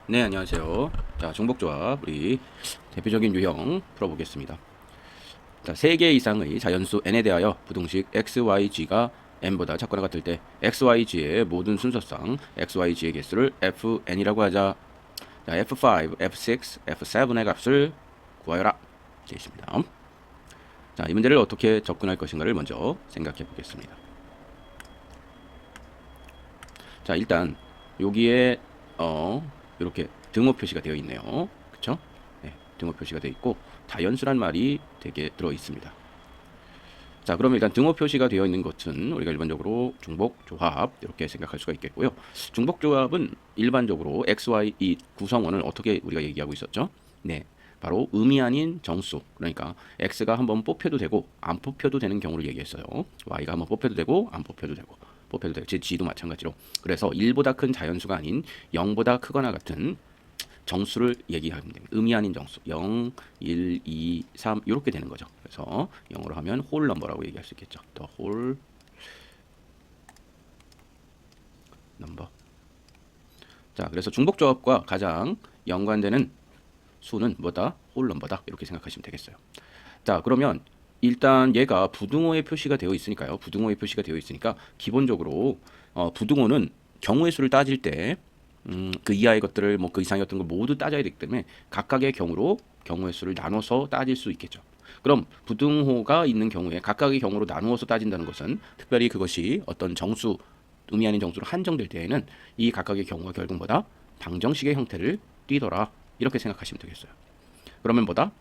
네, 안녕하세요. 자, 중복조합 우리 대표적인 유형 풀어보겠습니다. 자, 3개 이상의 자연수 n에 대하여 부등식 x, y, g가 n보다 작거나 같을 때 x, y, g의 모든 순서상 x, y, g의 개수를 fn이라고 하자. 자, f5, f6, f7의 값을 구하여라. 되어 있습니다. 자, 이 문제를 어떻게 접근할 것인가를 먼저 생각해 보겠습니다. 자, 일단 여기에 이렇게 등호 표시가 되어 있네요. 그쵸? 네, 등호 표시가 되어 있고 다연수란 말이 되게 들어 있습니다. 자, 그러면 일단 등호 표시가 되어 있는 것은 우리가 일반적으로 중복조합 이렇게 생각할 수가 있겠고요. 중복조합은 일반적으로 x, y 이 구성원을 어떻게 우리가 얘기하고 있었죠? 네, 바로 음이 아닌 정수. 그러니까 x가 한번 뽑혀도 되고 안 뽑혀도 되는 경우를 얘기했어요. y가 한번 뽑혀도 되고 안 뽑혀도 되고 뽑혀도 되고 제 g도 마찬가지로. 그래서 1보다 큰 자연수가 아닌 0보다 크거나 같은 정수를 얘기하면 됩니다. 음이 아닌 정수 0, 1, 2, 3 이렇게 되는 거죠. 그래서 영어로 하면 홀 넘버라고 얘기할 수 있겠죠. The whole number. 자, 그래서 중복조합과 가장 연관되는 수는 뭐다? 홀 넘버다. 이렇게 생각하시면 되겠어요. 자, 그러면 일단 얘가 부등호의 표시가 되어 있으니까요. 부등호의 표시가 되어 있으니까 기본적으로 부등호는 경우의 수를 따질 때 그 이하의 것들을 뭐 그 이상의 어떤 걸 모두 따져야 되기 때문에 각각의 경우로 경우의 수를 나눠서 따질 수 있겠죠. 그럼 부등호가 있는 경우에 각각의 경우로 나누어서 따진다는 것은 특별히 그것이 어떤 정수, 의미 아닌 정수로 한정될 때에는 이 각각의 경우가 결국 뭐다? 방정식의 형태를 띠더라. 이렇게 생각하시면 되겠어요. 그러면 뭐다?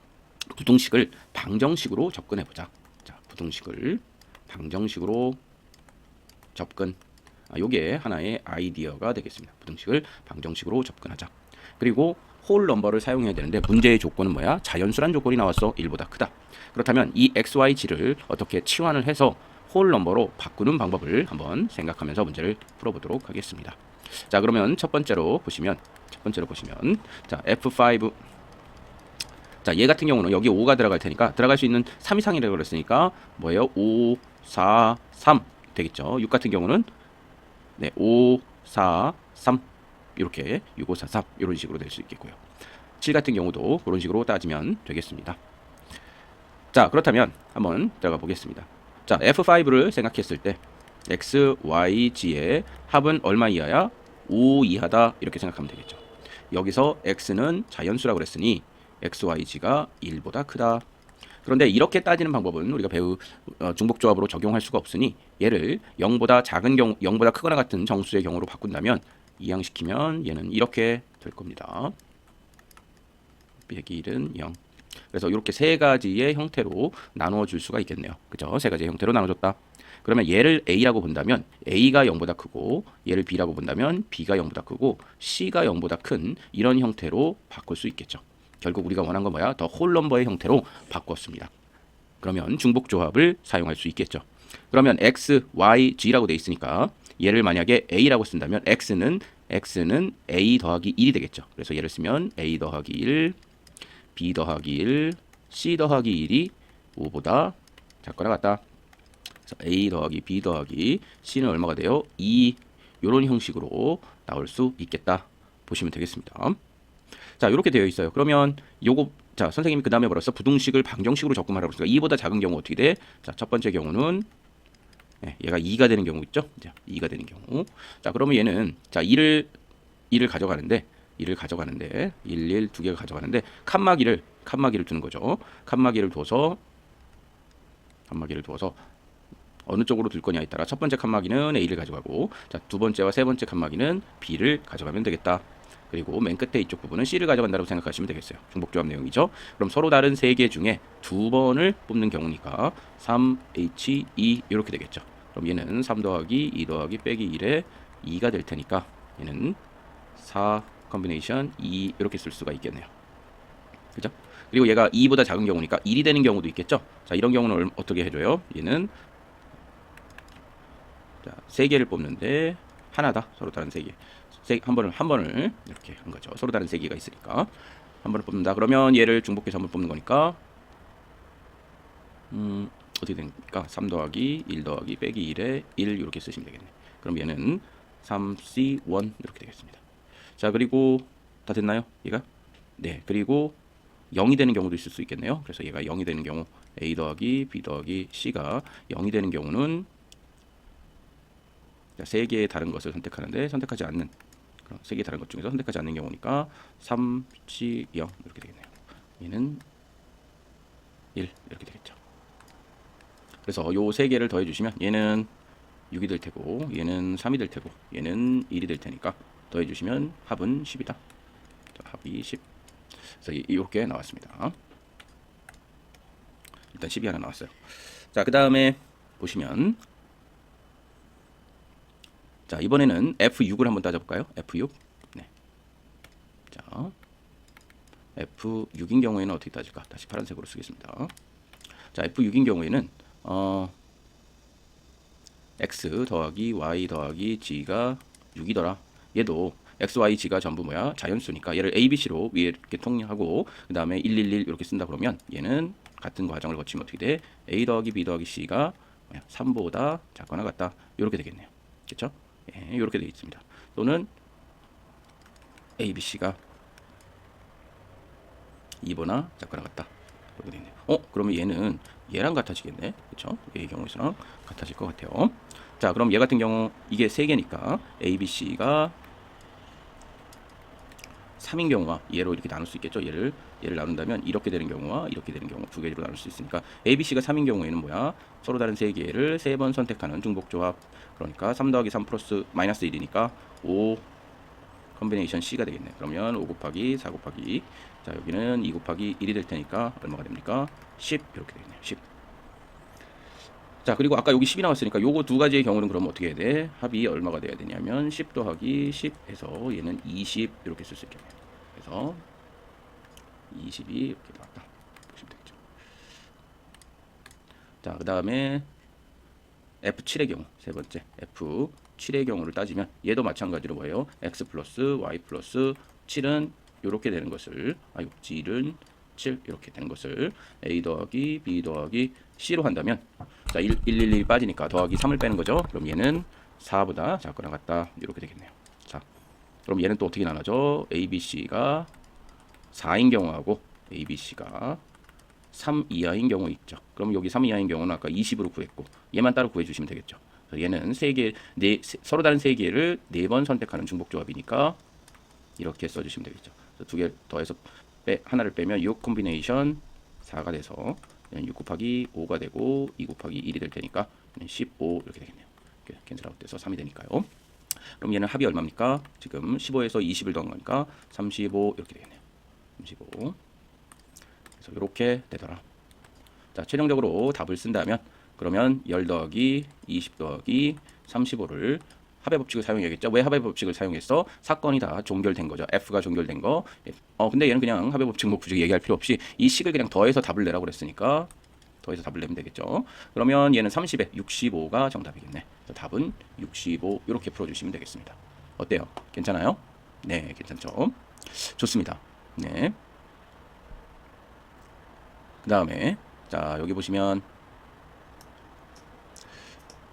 부등식을 방정식으로 접근해보자. 자, 부등식을 방정식으로 접근. 요게 하나의 아이디어가 되겠습니다. 부등식을 방정식으로 접근하자. 그리고 홀 넘버를 사용해야 되는데 문제의 조건은 뭐야? 자연수란 조건이 나왔어. 1보다 크다. 그렇다면 이 x, y, g를 어떻게 치환을 해서 홀 넘버로 바꾸는 방법을 한번 생각하면서 문제를 풀어보도록 하겠습니다. 자, 그러면 첫 번째로 보시면 자, f5. 자, 얘 같은 경우는 여기 5가 들어갈 테니까 들어갈 수 있는 3 이상이라고 그랬으니까 뭐예요? 5, 4, 3 되겠죠. 6 같은 경우는 네, 5, 4, 3 이렇게 6, 5, 4, 3 이런 식으로 될 수 있겠고요. 7 같은 경우도 그런 식으로 따지면 되겠습니다. 자, 그렇다면 한번 들어가 보겠습니다. 자, F5를 생각했을 때 X, Y, G의 합은 얼마 이하야? 5 이하다 이렇게 생각하면 되겠죠. 여기서 X는 자연수라고 그랬으니 X, Y, G가 1보다 크다. 그런데 이렇게 따지는 방법은 우리가 배우 중복조합으로 적용할 수가 없으니 얘를 0보다 작은 경우, 0보다 크거나 같은 정수의 경우로 바꾼다면 이항시키면 얘는 이렇게 될 겁니다. 101은 0. 그래서 이렇게 세 가지의 형태로 나누어 줄 수가 있겠네요. 그죠? 세 가지의 형태로 나눠줬다. 그러면 얘를 A라고 본다면 A가 0보다 크고 얘를 B라고 본다면 B가 0보다 크고 C가 0보다 큰 이런 형태로 바꿀 수 있겠죠. 결국 우리가 원한 건 뭐야? 더 홀 넘버의 형태로 바꿨습니다. 그러면 중복조합을 사용할 수 있겠죠. 그러면 X, Y, G라고 돼 있으니까 얘를 만약에 A라고 쓴다면 X는 A 더하기 1이 되겠죠. 그래서 얘를 쓰면 A 더하기 1, B 더하기 1, C 더하기 1이 5보다 작거나 같다. 그래서 A 더하기 B 더하기 C는 얼마가 돼요? 2. 이런 형식으로 나올 수 있겠다. 보시면 되겠습니다. 자, 이렇게 되어 있어요. 그러면 요거 자, 선생님이 그 다음에 뭐랬어? 부등식을 방정식으로 접근하라고 했으니까 2보다 작은 경우 어떻게 돼? 자, 첫 번째 경우는 얘가 2가 되는 경우 있죠? 자, 2가 되는 경우. 자, 그러면 얘는 자, 2를 가져가는데 1 두 개가 가져가는데 칸막이를 두는 거죠. 칸막이를 둬서 어느 쪽으로 둘 거냐에 따라 첫 번째 칸막이는 A를 가져가고 자, 두 번째와 세 번째 칸막이는 B를 가져가면 되겠다. 그리고 맨 끝에 이쪽 부분은 C를 가져간다고 생각하시면 되겠어요. 중복조합 내용이죠. 그럼 서로 다른 세 개 중에 두 번을 뽑는 경우니까 3H2 이렇게 되겠죠. 그럼 얘는 3 더하기 2 더하기 빼기 1에 2가 될 테니까 얘는 4 컨비네이션 2 이렇게 쓸 수가 있겠네요. 그죠? 그리고 얘가 2보다 작은 경우니까 1이 되는 경우도 있겠죠. 자, 이런 경우는 어떻게 해줘요? 얘는 자, 세 개를 뽑는데 하나다. 서로 다른 세 개. 한 번을 이렇게 한 거죠. 서로 다른 세 개가 있으니까 한 번을 뽑는다. 그러면 얘를 중복해서 한 번 뽑는 거니까 어떻게 됩니까? 3 더하기 1 더하기 빼기 1에 1 이렇게 쓰시면 되겠네. 그럼 얘는 3C1 이렇게 되겠습니다. 자, 그리고 다 됐나요? 얘가? 네. 그리고 0이 되는 경우도 있을 수 있겠네요. 그래서 얘가 0이 되는 경우 A 더하기 B 더하기 C가 0이 되는 경우는 세 개의 다른 것을 선택하는데 선택하지 않는 세 개의 다른 것 중에서 선택하지 않는 경우니까 3, 7, 0 이렇게 되겠네요. 얘는 1 이렇게 되겠죠. 그래서 요 세 개를 더해 주시면 얘는 6이 될 테고 얘는 3이 될 테고 얘는 1이 될 테니까 더해 주시면 합은 10이다. 자, 합이 10. 그래서 이렇게 나왔습니다. 일단 10이 하나 나왔어요. 자, 그 다음에 보시면 자, 이번에는 F6을 한번 따져볼까요? F6. 네. 자, F6인 경우에는 어떻게 따질까? 다시 파란색으로 쓰겠습니다. 자, F6인 경우에는 X 더하기 Y 더하기 G가 6이더라. 얘도 X, Y, G가 전부 뭐야? 자연수니까 얘를 A, B, C로 위에 이렇게 통일하고 그 다음에 1, 1, 1 이렇게 쓴다 그러면 얘는 같은 과정을 거치면 어떻게 돼? A 더하기 B 더하기 C가 3보다 작거나 같다. 이렇게 되겠네요. 그렇죠? 예, 이렇게 되어 있습니다. 또는 A, B, C가 2보다 작거나 같다. 이렇게 되겠네요. 그러면 얘는 얘랑 같아지겠네. 그렇죠? 얘의 경우에서랑 같아질 것 같아요. 자, 그럼 얘 같은 경우 이게 3개니까 A, B, C가 3인 경우와 얘로 이렇게 나눌 수 있겠죠. 얘를 나눈다면 이렇게 되는 경우와 이렇게 되는 경우 두 개로 나눌 수 있으니까 A, B, C가 3인 경우에는 뭐야? 서로 다른 세 개를 3번 선택하는 중복조합. 그러니까 3 더하기 3 플러스 마이너스 1이니까 5 컨비네이션 C가 되겠네. 그러면 5 곱하기 4 곱하기 자, 여기는 2 곱하기 1이 될 테니까 얼마가 됩니까? 10 이렇게 되겠네요. 10. 자, 그리고 아까 여기 10이 나왔으니까 요거 두 가지의 경우는 그럼 어떻게 해야 돼? 합이 얼마가 돼야 되냐면 10 더하기 10 해서 얘는 20 이렇게 쓸 수 있겠네요. 그래서 20이 이렇게 나왔다 보시면 되겠죠. 자, 그 다음에 F7의 경우 세 번째 F7의 경우를 따지면 얘도 마찬가지로 뭐예요? X 플러스 Y 플러스 7은 이렇게 되는 것을 G는 7 이렇게 되는 것을 A 더하기 B 더하기 C로 한다면 자, 1, 1, 1 빠지니까 더하기 3을 빼는 거죠. 그럼 얘는 4보다 작거나 같다 이렇게 되겠네요. 자, 그럼 얘는 또 어떻게 나눠져? A, B, C가 4인 경우하고 A, B, C가 3 이하인 경우 있죠. 그럼 여기 3 이하인 경우는 아까 20으로 구했고 얘만 따로 구해주시면 되겠죠. 얘는 서로 다른 세 개를 4번 선택하는 중복조합이니까 이렇게 써주시면 되겠죠. 두 개 더해서 하나를 빼면 6 콤비네이션 4가 돼서 6 곱하기 5가 되고 2 곱하기 1이 될 테니까 15 이렇게 되겠네요. 캔슬아웃 돼서 3이 되니까요. 그럼 얘는 합이 얼마입니까? 지금 15에서 20을 더한 거니까 35 이렇게 되겠네요. 35. 그래서 이렇게 되더라. 자, 최종적으로 답을 쓴다면 그러면 10 더하기 20 더하기 35를 합의 법칙을 사용해야겠죠. 왜 합의 법칙을 사용했어? 사건이 다 종결된 거죠. F가 종결된 거. 근데 얘는 그냥 합의 법칙 뭐 굳이 얘기할 필요 없이 이 식을 그냥 더해서 답을 내라고 그랬으니까 더해서 답을 내면 되겠죠. 그러면 얘는 30에 65가 정답이겠네. 답은 65 이렇게 풀어주시면 되겠습니다. 어때요? 괜찮아요? 네, 괜찮죠. 좋습니다. 네. 그 다음에 자, 여기 보시면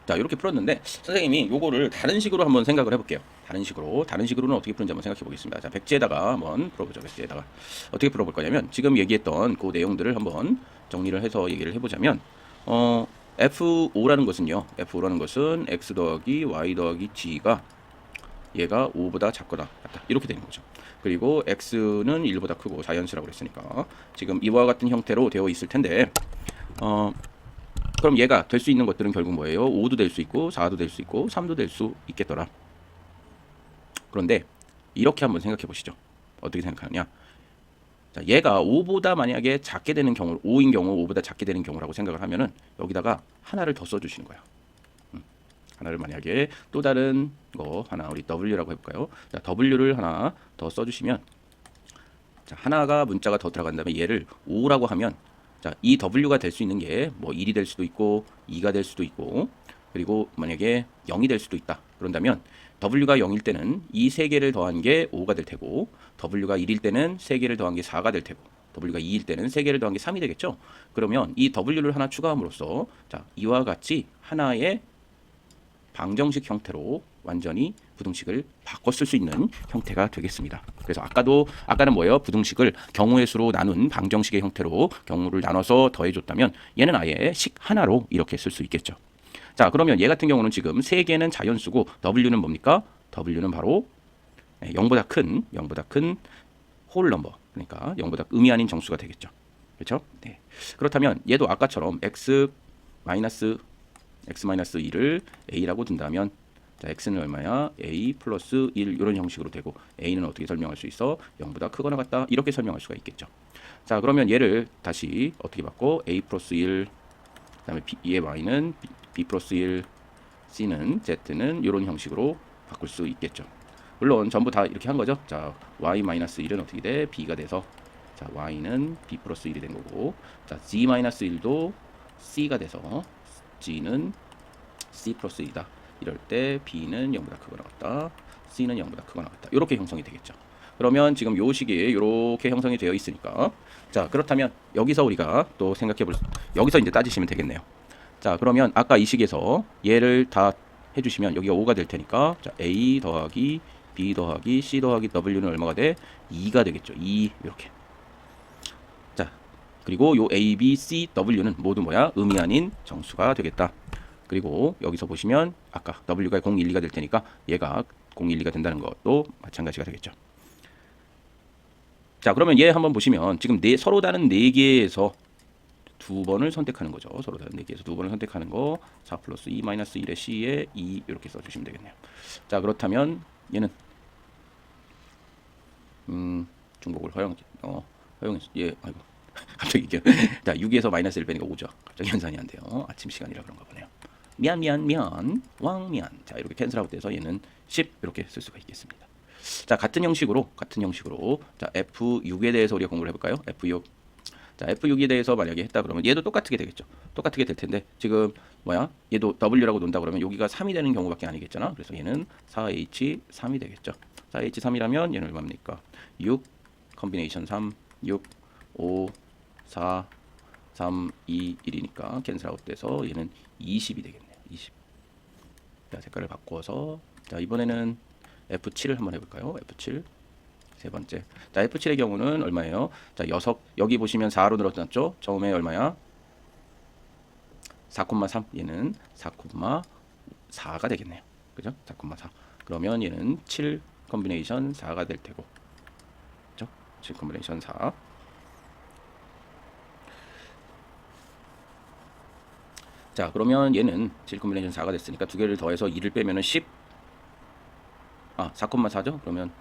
자, 이렇게 풀었는데 선생님이 요거를 다른 식으로 한번 생각을 해볼게요. 다른 식으로는 어떻게 푸는지 한번 생각해 보겠습니다. 자, 백지에다가 한번 풀어보죠. 백지에다가 어떻게 풀어볼 거냐면 지금 얘기했던 그 내용들을 한번 정리를 해서 얘기를 해보자면 F5라는 것은요. F5라는 것은 X 더하기 Y 더하기 G가 얘가 5보다 작거나 같다 이렇게 되는 거죠. 그리고 X는 1보다 크고 자연수라고 그랬으니까 지금 이와 같은 형태로 되어 있을 텐데 그럼 얘가 될 수 있는 것들은 결국 뭐예요? 5도 될 수 있고 4도 될 수 있고 3도 될 수 있겠더라. 그런데 이렇게 한번 생각해 보시죠. 어떻게 생각하느냐? 자, 얘가 5보다 만약에 작게 되는 경우, 5인 경우 5보다 작게 되는 경우라고 생각을 하면은 여기다가 하나를 더 써주시는 거야. 하나를 만약에 또 다른 거 하나 우리 W라고 해볼까요? 자, W를 하나 더 써주시면 자, 하나가 문자가 더 들어간 다음에 얘를 5라고 하면 자, 이 W가 될 수 있는 게 뭐 1이 될 수도 있고 2가 될 수도 있고 그리고 만약에 0이 될 수도 있다. 그런다면 W가 0일 때는 이 세 개를 더한 게 5가 될 테고 W가 1일 때는 세 개를 더한 게 4가 될 테고 W가 2일 때는 세 개를 더한 게 3이 되겠죠. 그러면 이 W를 하나 추가함으로써 자, 이와 같이 하나의 방정식 형태로 완전히 부등식을 바꿔 쓸 수 있는 형태가 되겠습니다. 그래서 아까는 뭐예요? 부등식을 경우의 수로 나눈 방정식의 형태로 경우를 나눠서 더해줬다면 얘는 아예 식 하나로 이렇게 쓸 수 있겠죠. 자, 그러면 얘 같은 경우는 지금 3개는 자연수고 W는 뭡니까? W는 바로 0보다 큰 홀 넘버, 그러니까 0보다 의미 아닌 정수가 되겠죠. 그렇죠? 네. 그렇다면 얘도 아까처럼 x-2를 a라고 둔다면, 자, x는 얼마야? a 플러스 1 이런 형식으로 되고, a는 어떻게 설명할 수 있어? 0보다 크거나 같다, 이렇게 설명할 수가 있겠죠. 자, 그러면 얘를 다시 어떻게 바꿔? a 플러스 1, 그 다음에 얘의 y는 b 플러스 1, c는 z는 이런 형식으로 바꿀 수 있겠죠. 물론 전부 다 이렇게 한 거죠. 자, y-1은 어떻게 돼? b가 돼서, 자, y는 b 플러스 1이 된 거고, 자, g-1도 c가 돼서 g는 c 플러스 1이다. 이럴 때 b는 0보다 크거나 같다, c는 0보다 크거나 같다, 이렇게 형성이 되겠죠. 그러면 지금 요 시기에 이렇게 형성이 되어 있으니까, 자, 그렇다면 여기서 우리가 또 여기서 이제 따지시면 되겠네요. 자, 그러면 아까 이 식에서 얘를 다 해주시면 여기가 5가 될 테니까, 자, a 더하기 b 더하기 c 더하기 w는 얼마가 돼? 2가 되겠죠. 2 이렇게. 자, 그리고 요 a, b, c, w는 모두 뭐야? 의미 아닌 정수가 되겠다. 그리고 여기서 보시면 아까 w가 0, 1, 2가 될 테니까 얘가 0, 1, 2가 된다는 것도 마찬가지가 되겠죠. 자, 그러면 얘 한번 보시면 지금 서로 다른 4개에서 2번을 선택하는 거죠. 서로 다른 4개에서 2번을 선택하는 거, 4 플러스 2 마이너스 1의 c에 2 이렇게 써주시면 되겠네요. 자, 그렇다면 얘는 중복을 허용했어. 예, 아이고 갑자기 이게 자, 6에서 마이너스 1 빼니까 5죠. 갑자기 연산이 안 돼요. 아침 시간이라 그런가 보네요. 미안 왕미안. 자, 이렇게 캔슬아웃 돼서 얘는 10 이렇게 쓸 수가 있겠습니다. 자, 같은 형식으로 자, F6에 대해서 우리가 공부를 해볼까요? F6. 자, F6에 대해서 만약에 했다 그러면 얘도 똑같게 되겠죠. 똑같게 될 텐데 지금 뭐야? 얘도 W라고 논다 그러면 여기가 3이 되는 경우밖에 아니겠잖아. 그래서 얘는 4H3이 되겠죠. 4H3이라면 얘는 얼마입니까? 6 컨비네이션 3, 6, 5, 4, 3, 2, 1이니까 캔슬아웃 돼서 얘는 20이 되겠네요. 20. 자, 색깔을 바꿔서, 자, 이번에는 F7을 한번 해볼까요? F7 세 번째. 자, F7의 경우는 얼마예요? 자, 여기 보시면 4로 늘어났죠? 처음에 얼마야? 4,3. 얘는 4,4가 되겠네요. 그죠? 4,4. 그러면 얘는 7 컨비네이션 4가 될 테고, 그죠? 7 컨비네이션 4. 자, 그러면 얘는 7 컨비네이션 4가 됐으니까 두 개를 더해서 2를 빼면은 10. 4,4죠? 그러면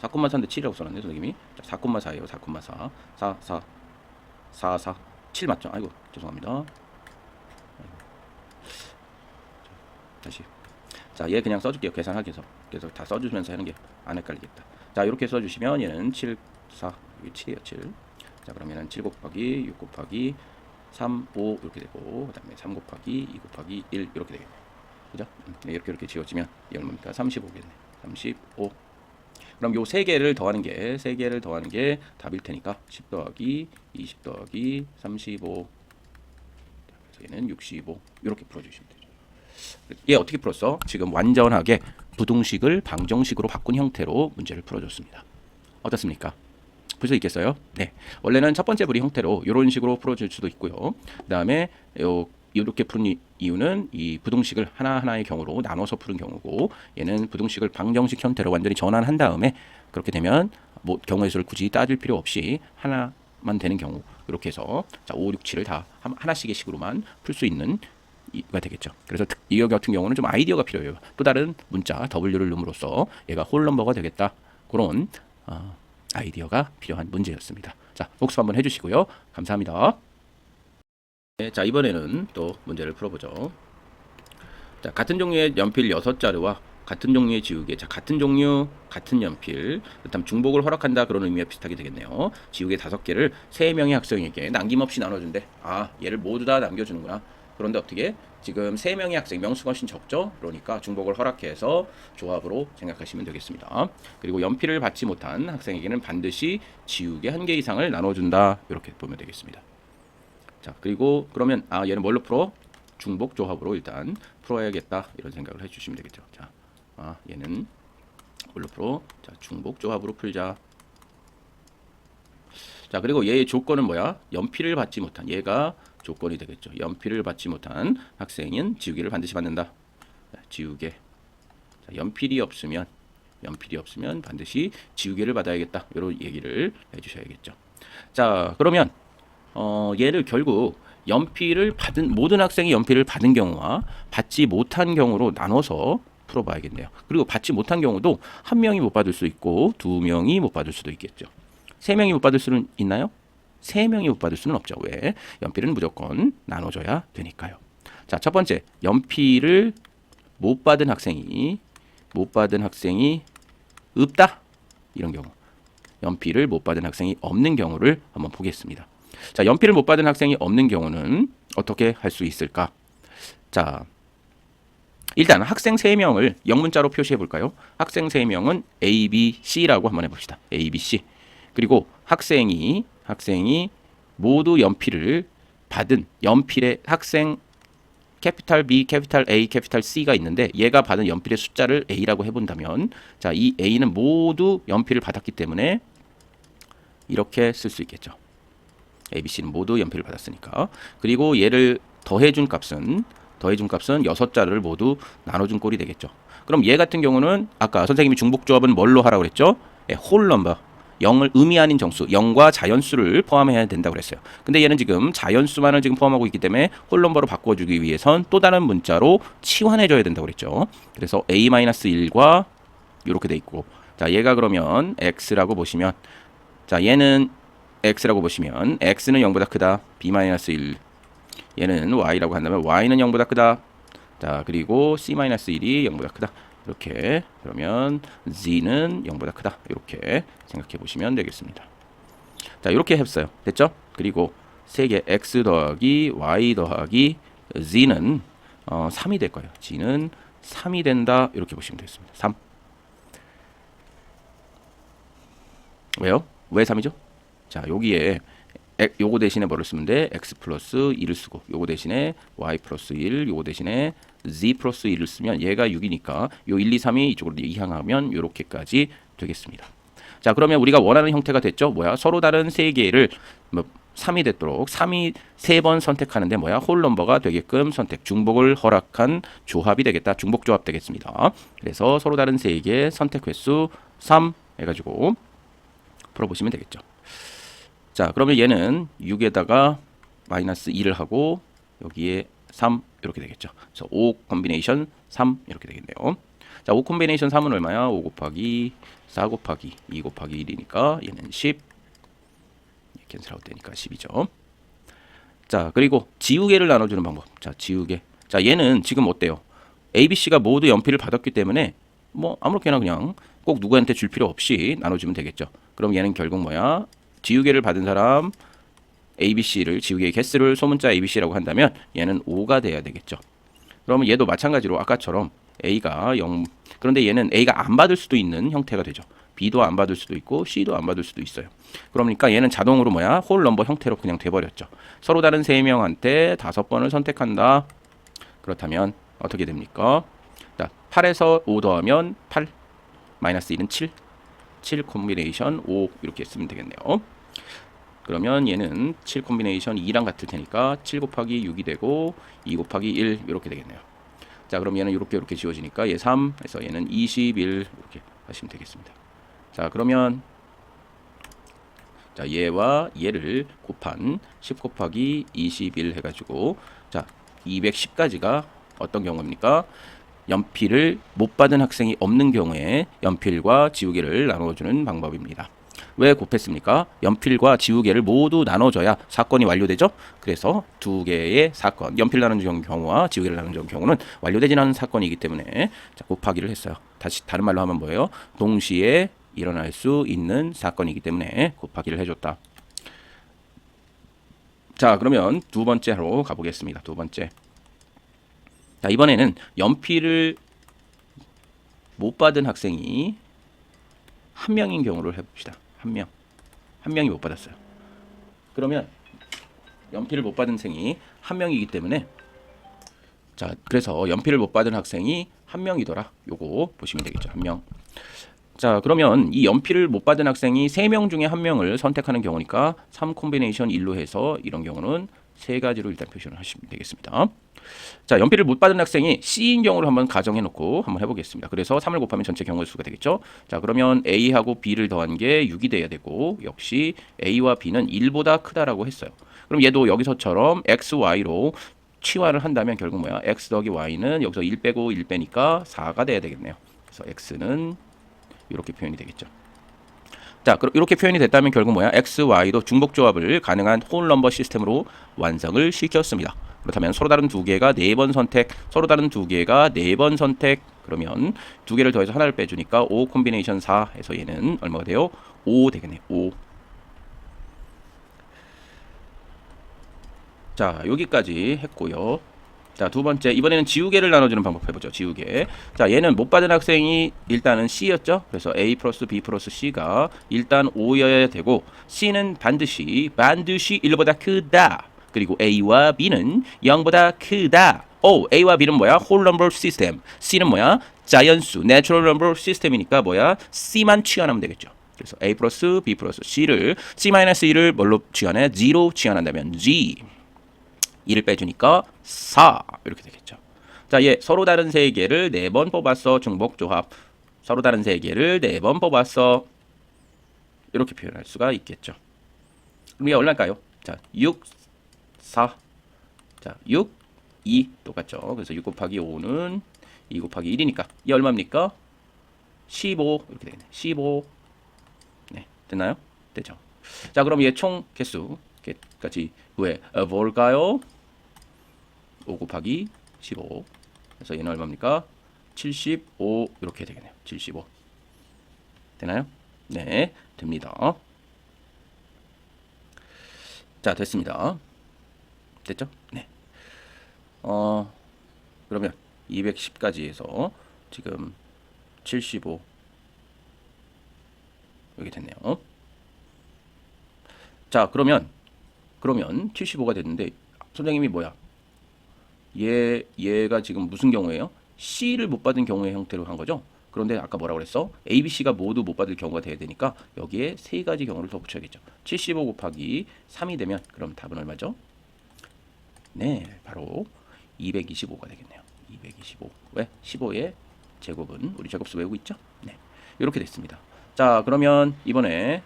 4,4인데 7이라고 써놨네, 선생님이. 자, 4,4예요. 4,4. 4, 4, 4, 4, 7 맞죠? 아이고, 죄송합니다. 다시. 자, 얘 그냥 써줄게요. 계산하기 위해서. 그래서 다 써주면서 하는 게 안 헷갈리겠다. 자, 이렇게 써주시면 얘는 7, 4, 여기 7이에요, 7. 자, 그러면은 7 곱하기 6 곱하기 3, 5 이렇게 되고, 그 다음에 3 곱하기 2 곱하기 1 이렇게 되겠네요. 그죠? 네, 이렇게 지워지면 이 얼마입니까? 35겠네. 35. 그럼 요 세 개를 더하는 게 답일 테니까 10 더하기 20 더하기 35. 그래서 얘는 65. 이렇게 풀어주시면 되죠. 얘 어떻게 풀었어? 지금 완전하게 부등식을 방정식으로 바꾼 형태로 문제를 풀어줬습니다. 어떻습니까? 풀 수 있겠어요? 네. 원래는 첫 번째 부리 형태로 이런 식으로 풀어줄 수도 있고요. 그 다음에 이렇게 푸는 이유는 이 부등식을 하나하나의 경우로 나눠서 푸는 경우고, 얘는 부등식을 방정식 형태로 완전히 전환한 다음에 그렇게 되면 뭐 경우의 수를 굳이 따질 필요 없이 하나만 되는 경우, 이렇게 해서 자, 5, 6, 7을 다 하나씩의 식으로만 풀 수 있는 가 되겠죠. 그래서 이 같은 경우는 좀 아이디어가 필요해요. 또 다른 문자 W를 넣음으로써 얘가 홀 넘버가 되겠다. 그런 아이디어가 필요한 문제였습니다. 자, 복습 한번 해주시고요. 감사합니다. 네, 자, 이번에는 또 문제를 풀어보죠. 자, 같은 종류의 연필 6자루와 같은 종류의 지우개, 자, 같은 종류, 같은 연필, 그렇다면 중복을 허락한다, 그런 의미와 비슷하게 되겠네요. 지우개 5개를 3명의 학생에게 남김없이 나눠준대. 얘를 모두 다 남겨주는구나. 그런데 어떻게? 지금 3명의 학생, 명수가 훨씬 적죠? 그러니까 중복을 허락해서 조합으로 생각하시면 되겠습니다. 그리고 연필을 받지 못한 학생에게는 반드시 지우개 1개 이상을 나눠준다. 이렇게 보면 되겠습니다. 자, 그리고 그러면 얘는 뭘로 풀어? 중복 조합으로 일단 풀어야겠다, 이런 생각을 해주시면 되겠죠. 자, 얘는 뭘로 풀어? 자, 중복 조합으로 풀자. 자, 그리고 얘의 조건은 뭐야? 연필을 받지 못한, 얘가 조건이 되겠죠. 연필을 받지 못한 학생은 지우개를 반드시 받는다. 자, 지우개. 자, 연필이 없으면 반드시 지우개를 받아야겠다. 이런 얘기를 해주셔야겠죠. 자, 그러면 얘를 결국 연필을 받은 모든 학생이 연필을 받은 경우와 받지 못한 경우로 나눠서 풀어봐야겠네요. 그리고 받지 못한 경우도 한 명이 못 받을 수 있고 두 명이 못 받을 수도 있겠죠. 세 명이 못 받을 수는 있나요? 세 명이 못 받을 수는 없죠. 왜? 연필은 무조건 나눠줘야 되니까요. 자, 첫 번째, 연필을 못 받은 학생이 없다. 이런 경우. 연필을 못 받은 학생이 없는 경우를 한번 보겠습니다. 자, 연필을 못 받은 학생이 없는 경우는 어떻게 할 수 있을까? 자, 일단 학생 3명을 영문자로 표시해 볼까요? 학생 3명은 A, B, C라고 한번 해봅시다. A, B, C. 그리고 학생이 모두 연필을 받은 연필의 학생 캐피탈 B, 캐피탈 A, 캐피탈 C가 있는데 얘가 받은 연필의 숫자를 A라고 해본다면 자, 이 A는 모두 연필을 받았기 때문에 이렇게 쓸 수 있겠죠. A, B, C는 모두 연필을 받았으니까. 그리고 얘를 더해준 값은 6자를 모두 나눠준 꼴이 되겠죠. 그럼 얘 같은 경우는 아까 선생님이 중복조합은 뭘로 하라고 그랬죠? 홀 넘버. 0을 의미 아닌 정수, 0과 자연수를 포함해야 된다고 그랬어요. 근데 얘는 지금 자연수만을 지금 포함하고 있기 때문에 홀 넘버로 바꿔주기 위해선 또 다른 문자로 치환해줘야 된다고 그랬죠. 그래서 A-1과 이렇게 돼 있고, 자, 얘가 그러면 X라고 보시면, 자, 얘는 X라고 보시면 X는 0보다 크다. B-1. 얘는 Y라고 한다면 Y는 0보다 크다. 자, 그리고 C-1이 0보다 크다. 이렇게. 그러면 Z는 0보다 크다. 이렇게 생각해 보시면 되겠습니다. 자, 이렇게 했어요. 됐죠? 그리고 3개 X 더하기 Y 더하기 Z는 3이 될 거예요. G는 3이 된다. 이렇게 보시면 되겠습니다. 3. 왜요? 왜 3이죠? 자, 여기에 요거 대신에 뭐를 쓰면 돼? x 플러스 2를 쓰고 요거 대신에 y 플러스 1, 요거 대신에 z 플러스 1을 쓰면 얘가 6이니까 요 1, 2, 3이 이쪽으로 이항하면 요렇게까지 되겠습니다. 자, 그러면 우리가 원하는 형태가 됐죠? 뭐야? 서로 다른 세 개를 3이 됐도록 3이 3번 선택하는데 뭐야? 홀 넘버가 되게끔 선택, 중복을 허락한 조합이 되겠다. 중복 조합 되겠습니다. 그래서 서로 다른 세 개 선택 횟수 3 해가지고 풀어보시면 되겠죠. 자, 그러면 얘는 6에다가 마이너스 2를 하고 여기에 3 이렇게 되겠죠. 그래서 5 콤비네이션 3 이렇게 되겠네요. 자, 5 콤비네이션 3은 얼마야? 5 곱하기 4 곱하기 2 곱하기 1이니까 얘는 10. 캔슬아웃 되니까 10이죠. 자, 그리고 지우개를 나눠주는 방법. 자, 지우개. 자, 얘는 지금 어때요? A, B, C가 모두 연필을 받았기 때문에 뭐 아무렇게나 그냥 꼭 누구한테 줄 필요 없이 나눠주면 되겠죠. 그럼 얘는 결국 뭐야? 지우개를 받은 사람 ABC를 지우개의 개수를 소문자 ABC라고 한다면 얘는 5가 돼야 되겠죠. 그러면 얘도 마찬가지로 아까처럼 A가 0, 그런데 얘는 A가 안 받을 수도 있는 형태가 되죠. B도 안 받을 수도 있고 C도 안 받을 수도 있어요. 그러니까 얘는 자동으로 뭐야? 홀 넘버 형태로 그냥 돼버렸죠. 서로 다른 3명한테 5번을 선택한다. 그렇다면 어떻게 됩니까? 자, 8에서 5 더하면 8, 마이너스 1은 7, 7 콤비네이션 5 이렇게 쓰면 되겠네요. 그러면 얘는 7 콤비네이션 2랑 같을 테니까 7 곱하기 6이 되고 2 곱하기 1 이렇게 되겠네요. 자, 그럼 얘는 이렇게 지워지니까 얘 3 해서 얘는 21 이렇게 하시면 되겠습니다. 자, 그러면 자, 얘와 얘를 곱한 10 곱하기 21 해가지고 자, 210까지가 어떤 경우입니까? 연필을 못 받은 학생이 없는 경우에 연필과 지우개를 나눠주는 방법입니다. 왜 곱했습니까? 연필과 지우개를 모두 나눠줘야 사건이 완료되죠. 그래서 두 개의 사건, 연필 나누는 경우와 지우개를 나누는 경우는 완료되지 않은 사건이기 때문에 자, 곱하기를 했어요. 다시 다른 말로 하면 뭐예요? 동시에 일어날 수 있는 사건이기 때문에 곱하기를 해줬다. 자, 그러면 두 번째로 가보겠습니다. 두 번째. 자, 이번에는 연필을 못 받은 학생이 한 명인 경우를 해봅시다. 한 명이 못 받았어요. 그러면 연필을 못 받은 학생이 한 명이기 때문에 자, 그래서 연필을 못 받은 학생이 한 명이더라. 요거 보시면 되겠죠. 한 명. 자, 그러면 이 연필을 못 받은 학생이 3명 중에 1명을 선택하는 경우니까 3 콤비네이션 1로 해서 이런 경우는 3가지로 일단 표시를 하시면 되겠습니다. 자, 연필을 못 받은 학생이 C인 경우를 한번 가정해 놓고 한번 해보겠습니다. 그래서 3을 곱하면 전체 경우의 수가 되겠죠. 자, 그러면 A하고 B를 더한 게 6이 돼야 되고, 역시 A와 B는 1보다 크다라고 했어요. 그럼 얘도 여기서처럼 X, Y로 치환을 한다면 결국 뭐야? X 더하기 Y는 여기서 1 빼고 1 빼니까 4가 돼야 되겠네요. 그래서 X는 이렇게 표현이 되겠죠. 자, 이렇게 표현이 됐다면 결국 뭐야? X, Y도 중복 조합을 가능한 홀 넘버 시스템으로 완성을 시켰습니다. 그렇다면 서로 다른 두 개가 4번 선택, 서로 다른 두 개가 4번 선택, 그러면 두 개를 더해서 하나를 빼주니까 5 콤비네이션 4 해서 얘는 얼마가 돼요? 5 되겠네요. 5. 자, 여기까지 했고요. 자, 두 번째, 이번에는 지우개를 나눠주는 방법 해보죠. 지우개. 자, 얘는 못 받은 학생이 일단은 C였죠. 그래서 A 플러스 B 플러스 C가 일단 5여야 되고, C는 반드시 1보다 크다. 그리고 A와 B는 0보다 크다. A와 B는 뭐야? 홀 넘버 시스템. C는 뭐야? 자연수, 내추럴 넘버 시스템이니까 뭐야? C만 취한하면 되겠죠. 그래서 A 플러스 B 플러스 C를 C-1을 뭘로 취한해? G로 취한한다면 G. 2를 빼주니까 4 이렇게 되겠죠. 자, 얘 서로 다른 세 개를 4번 뽑았어. 중복 조합. 서로 다른 세 개를 4번 뽑았어. 이렇게 표현할 수가 있겠죠. 그럼 이게 얼마일까요? 자, 6, 4. 자, 6, 2 똑같죠. 그래서 6 곱하기 5는 2 곱하기 1이니까 이 얼마입니까? 15 이렇게 되겠네. 15. 네, 됐나요? 되죠. 자, 그럼 얘 총 개수 같이 구해 볼까요? 5 곱하기 15. 그래서 얘는 얼마입니까? 75 이렇게 되겠네요. 75. 되나요? 네, 됩니다. 자, 됐습니다. 됐죠? 네. 그러면 210까지 해서 지금 75 여기 됐네요. 자, 그러면 75가 됐는데 선생님이 뭐야? 얘가 지금 무슨 경우예요? C를 못 받은 경우의 형태로 한 거죠. 그런데 아까 뭐라고 그랬어? A, B, C가 모두 못 받을 경우가 돼야 되니까 여기에 3가지 경우를 더 붙여야겠죠. 75 곱하기 3이 되면 그럼 답은 얼마죠? 네, 바로 225가 되겠네요. 225. 왜? 15의 제곱은 우리 제곱수 외우고 있죠? 네, 이렇게 됐습니다. 자, 그러면 이번에는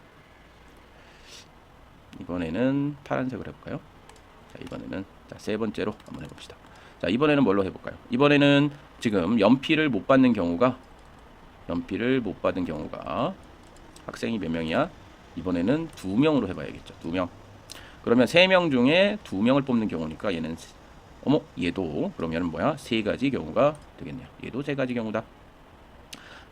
파란색으로 해볼까요? 자, 이번에는 세 번째로 한번 해봅시다. 자, 이번에는 뭘로 해볼까요? 이번에는 지금 연필을 못 받는 경우가 학생이 몇 명이야? 이번에는 2명으로 해봐야겠죠. 2명. 그러면 3명 중에 2명을 뽑는 경우니까 얘는 얘도 그러면 뭐야? 3가지 경우가 되겠네요. 얘도 3가지 경우다.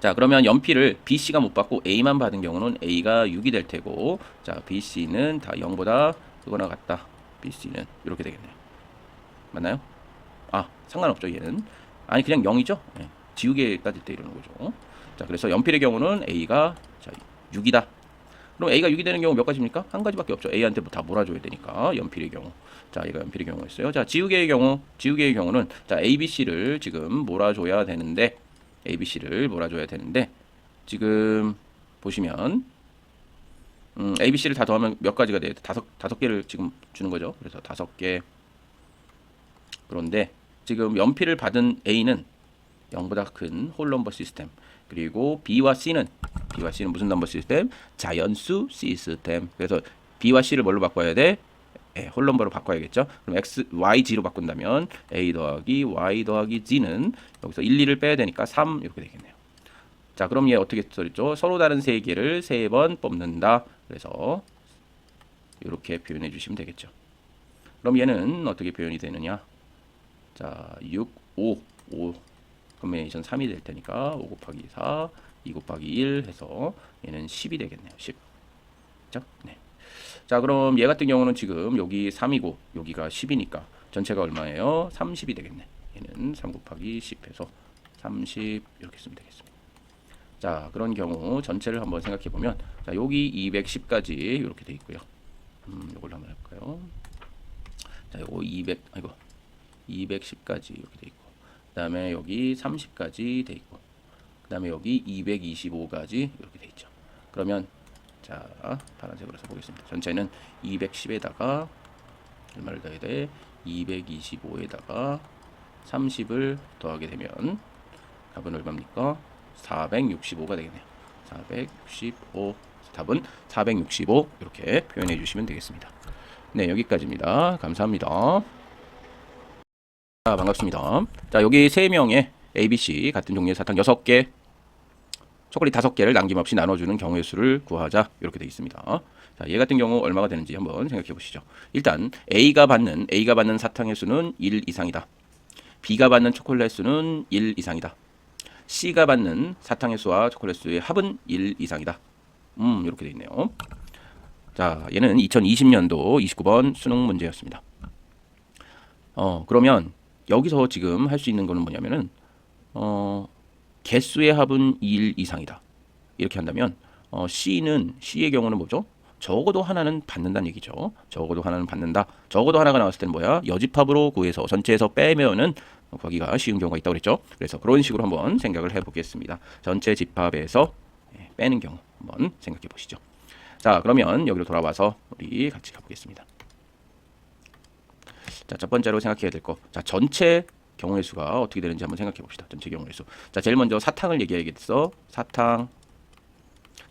자, 그러면 연필을 BC가 못 받고 A만 받은 경우는 A가 6이 될 테고, 자, BC는 다 0보다 크거나 같다. BC는 이렇게 되겠네요. 맞나요? 아, 상관없죠. 얘는 아니 그냥 0이죠. 네. 지우개 따질 때 이러는 거죠. 자, 그래서 연필의 경우는 A가 6이다. 그럼 A가 6이 되는 경우 몇 가지입니까? 한 가지밖에 없죠. A한테 다 몰아줘야 되니까 연필의 경우. 자, 얘가 연필의 경우였어요. 자, 지우개의 경우는 자, A, B, C를 지금 몰아줘야 되는데 지금 보시면 A, B, C를 다 더하면 몇 가지가 돼요? 다섯 개를 지금 주는 거죠. 그래서 5개. 그런데 지금 연필을 받은 A는 0보다 큰 홀 넘버 시스템. 그리고 B와 C는 무슨 넘버 시스템? 자연수 시스템. 그래서 B와 C를 뭘로 바꿔야 돼? 홀 넘버로 바꿔야겠죠. 그럼 X, Y, G로 바꾼다면 A 더하기 Y 더하기 G는 여기서 1, 2를 빼야 되니까 3 이렇게 되겠네요. 자, 그럼 얘 어떻게 써있죠? 서로 다른 세 개를 3번 뽑는다. 그래서 이렇게 표현해 주시면 되겠죠. 그럼 얘는 어떻게 표현이 되느냐? 자, 6, 5 콤비네이션 3이 될 테니까 5 곱하기 4, 2 곱하기 1 해서 얘는 10이 되겠네요. 10. 그렇죠? 네. 자, 그럼 얘 같은 경우는 지금 여기 3이고 여기가 10이니까 전체가 얼마예요? 30이 되겠네. 얘는 3 곱하기 10 해서 30 이렇게 쓰면 되겠습니다. 자, 그런 경우 전체를 한번 생각해 보면 자, 여기 210까지 이렇게 돼 있고요. 이걸로 한번 해볼까요? 자, 요거 210까지 이렇게 돼 있고, 그 다음에 여기 30까지 돼 있고, 그 그다음에 여기 225까지 이렇게 돼 있죠. 그러면 자, 파란색으로 해서 보겠습니다. 전체는 210에다가 얼마를 더해야 돼? 225에다가 30을 더하게 되면 답은 얼마입니까? 465가 되겠네요. 465. 답은 465 이렇게 표현해 주시면 되겠습니다. 네, 여기까지입니다. 감사합니다. 자, 반갑습니다. 자, 여기 3명의 ABC 같은 종류의 사탕 6개, 초콜릿 5개를 남김없이 나눠주는 경우의 수를 구하자 이렇게 되어 있습니다. 자, 얘 같은 경우 얼마가 되는지 한번 생각해 보시죠. 일단 A가 받는 사탕의 수는 1 이상이다. B가 받는 초콜릿 수는 1 이상이다. C가 받는 사탕의 수와 초콜릿 수의 합은 1 이상이다. 이렇게 되어 있네요. 자, 얘는 2020년도 29번 수능 문제였습니다. 그러면 여기서 지금 할 수 있는 거는 뭐냐면은 개수의 합은 1 이상이다. 이렇게 한다면 C의 경우는 뭐죠? 적어도 하나는 받는다는 얘기죠. 적어도 하나는 받는다. 적어도 하나가 나왔을 때는 뭐야? 여집합으로 구해서 전체에서 빼면은 구하기가 쉬운 경우가 있다고 그랬죠. 그래서 그런 식으로 한번 생각을 해보겠습니다. 전체 집합에서 빼는 경우 한번 생각해 보시죠. 자, 그러면 여기로 돌아와서 우리 같이 가보겠습니다. 자, 첫 번째로 생각해야 될 거. 자, 전체 경우의 수가 어떻게 되는지 한번 생각해 봅시다. 전체 경우의 수. 자, 제일 먼저 사탕을 얘기해야겠어. 사탕.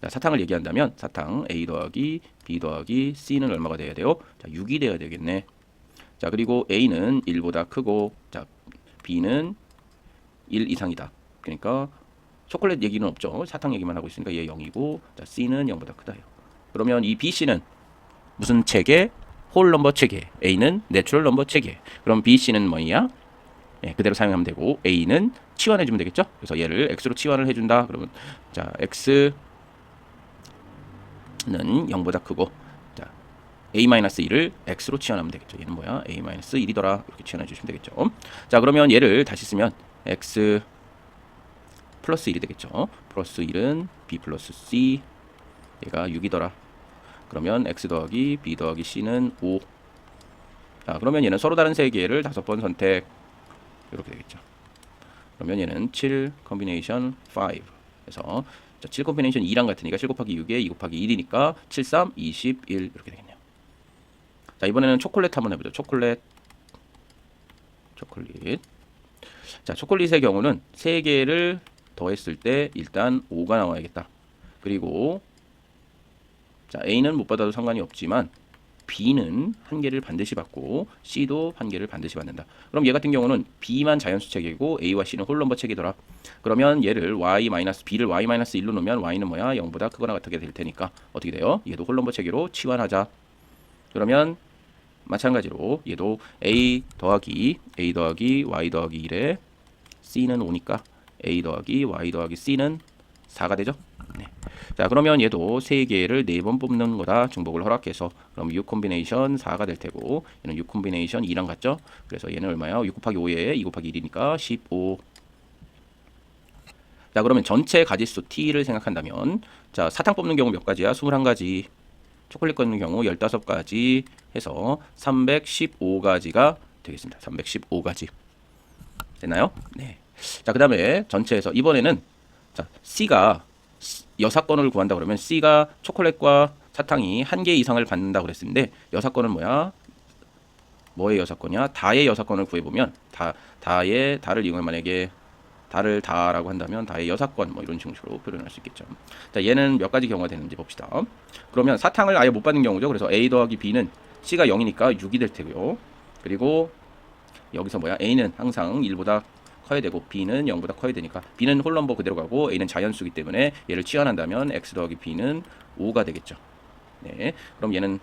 자, 사탕을 얘기한다면 사탕 A 더하기 B 더하기 C는 얼마가 돼야 돼요? 자, 6이 돼야 되겠네. 자, 그리고 A는 1보다 크고, 자, B는 1 이상이다. 그러니까 초콜릿 얘기는 없죠. 사탕 얘기만 하고 있으니까 얘 0이고, 자, C는 0보다 크다요. 그러면 이 BC는 무슨 체계? 홀 넘버 체계. A는 내추럴 넘버 체계. 그럼 BC는 뭐냐? 예, 그대로 사용하면 되고, A는 치환해주면 되겠죠? 그래서 얘를 X로 치환을 해준다. 그러면 자, X는 0보다 크고, 자, A-1을 X로 치환하면 되겠죠. 얘는 뭐야? A-1이더라. 이렇게 치환해 주시면 되겠죠. 자, 그러면 얘를 다시 쓰면 X 플러스 1이 되겠죠. 플러스 1은 B 플러스 C, 얘가 6이더라. 그러면 X 더하기 B 더하기 C는 5. 자, 그러면 얘는 서로 다른 세 개를 5번 선택. 이렇게 되겠죠. 그러면 얘는 7 컴비네이션 5. 그래서 7 컴비네이션 2랑 같으니까 7 곱하기 6에 2 곱하기 1이니까 7, 3, 21 이렇게 되겠네요. 자, 이번에는 초콜릿 한번 해보죠. 초콜릿. 자, 초콜릿의 경우는 3개를 더했을 때 일단 5가 나와야겠다. 그리고 자, A는 못 받아도 상관이 없지만 B는 한 개를 반드시 받고 C도 한 개를 반드시 받는다. 그럼 얘 같은 경우는 B만 자연수 체계고 A와 C는 홀넘버 체계더라. 그러면 얘를 B를 Y-1로 놓으면 Y는 뭐야? 0보다 크거나 같게 될 테니까 어떻게 돼요? 얘도 홀넘버 체계로 치환하자. 그러면 마찬가지로 얘도 A 더하기 Y 더하기 1에 C는 5니까 A 더하기 Y 더하기 C는 4가 되죠? 네. 자, 그러면 얘도 3개를 4번 뽑는 거다. 중복을 허락해서 그럼 6 콤비네이션 4가 될 테고 얘는 6 콤비네이션 2랑 같죠? 그래서 얘는 얼마야? 6 곱하기 5에 2 곱하기 1이니까 15. 자, 그러면 전체 가지수 T를 생각한다면 자, 사탕 뽑는 경우 몇 가지야? 21가지. 초콜릿 뽑는 경우 15가지 해서 315가지가 되겠습니다. 315가지. 됐나요? 네. 자, 그 다음에 전체에서 이번에는 자, C가 여사건을 구한다 그러면 C가 초콜릿과 사탕이 1개 이상을 받는다 그랬는데 여사건은 뭐야? 뭐의 여사건이야? 다의 여사건을 구해보면 다를 이용해 만약에 다를 다라고 한다면 다의 여사건 뭐 이런 식으로 표현할 수 있겠죠. 자, 얘는 몇 가지 경우가 되는지 봅시다. 그러면 사탕을 아예 못 받는 경우죠. 그래서 A 더하기 B는 C가 0이니까 6이 될 테고요. 그리고 여기서 뭐야? A는 항상 1보다 커야 되고 B는 0보다 커야 되니까 B는 홀넘버 그대로 가고 A는 자연수기 때문에 얘를 치환한다면 X 더하기 B는 5가 되겠죠. 네, 그럼 얘는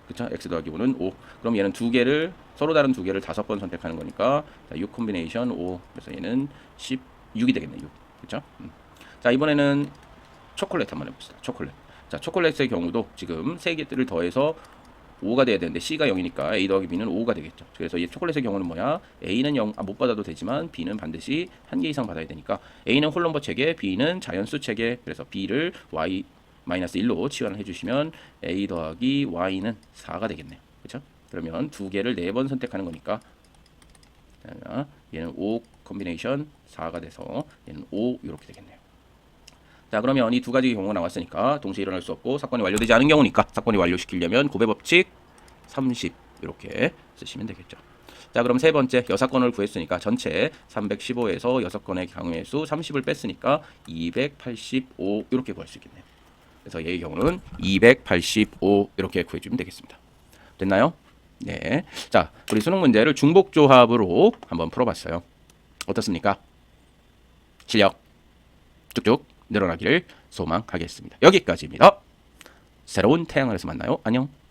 그쵸? X 더하기 5는 5. 그럼 얘는 서로 다른 두 개를 5번 선택하는 거니까 6 콤비네이션 5. 그래서 얘는 16이 되겠네. 6. 그쵸? 자, 이번에는 초콜릿 한번 해봅시다. 자, 초콜릿의 경우도 지금 3개들을 더해서 5가 돼야 되는데 C가 0이니까 A 더하기 B는 5가 되겠죠. 그래서 이 초콜릿의 경우는 뭐야? A는 0, 못 받아도 되지만 B는 반드시 1개 이상 받아야 되니까 A는 홀넘버 체계, B는 자연수 체계. 그래서 B를 Y-1로 치환을 해주시면 A 더하기 Y는 4가 되겠네요. 그렇죠? 그러면 두 개를 4번 선택하는 거니까 자, 얘는 5 컨비네이션 4가 돼서 얘는 5 이렇게 되겠네요. 자, 그러면 이 두 가지 경우가 나왔으니까 동시에 일어날 수 없고 사건이 완료되지 않은 경우니까 사건이 완료시키려면 고배 법칙 30 이렇게 쓰시면 되겠죠. 자, 그럼 세 번째 여사건을 구했으니까 전체 315에서 여사건의 경우의 수 30을 뺐으니까 285 이렇게 구할 수 있겠네요. 그래서 얘의 경우는 285 이렇게 구해주면 되겠습니다. 됐나요? 네. 자, 우리 수능 문제를 중복조합으로 한번 풀어봤어요. 어떻습니까? 실력 쭉쭉 늘어나기를 소망하겠습니다. 여기까지입니다. 새로운 태양을에서 만나요. 안녕.